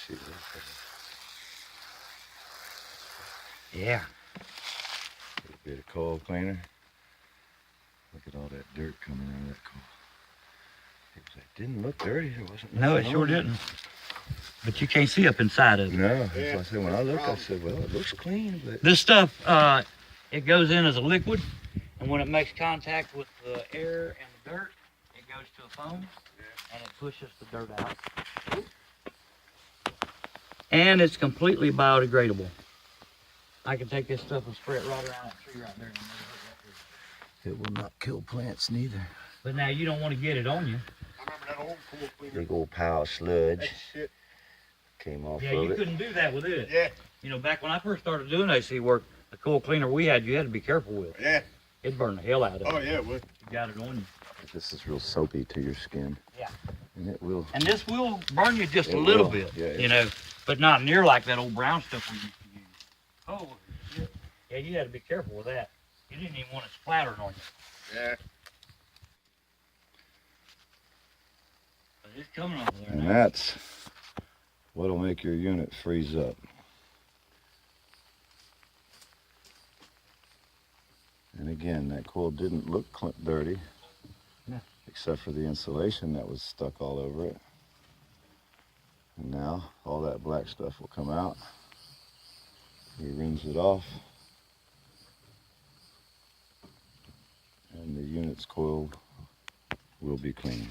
see this. Yeah. A bit of coil cleaner. Look at all that dirt coming out of that coil. It didn't look dirty. It wasn't. No, it sure didn't. But you can't see up inside of it. No, that's what I said. When I looked, I said, well, it looks clean. But This stuff, it goes in as a liquid, and when it makes contact with the air and the dirt, it goes to a foam, and it pushes the dirt out. And it's completely biodegradable. I can take this stuff and spray it right around that tree right there. it will not kill plants neither. But now you don't want to get it on you. I remember that old coil cleaner. Big old pile of sludge That shit. came off Yeah, of you it. couldn't do that with it. Yeah, You know, back when I first started doing AC work, the coil cleaner we had, you had to be careful with. yeah. It burned the hell out of it. Oh, yeah, it would. You got it on you. This is real soapy to your skin. Yeah. And it will. And this will burn you just It a little will. bit, Yeah, you know, but not near like that old brown stuff we used to use. Oh, shit. Yeah, you had to be careful with that. You didn't even want it splattering on you. Yeah. But it's coming over there And now. that's what'll make your unit freeze up. And again, that coil didn't look dirty, No. except for the insulation that was stuck all over it. And now all that black stuff will come out. He rinse it off. And the unit's coil will be clean.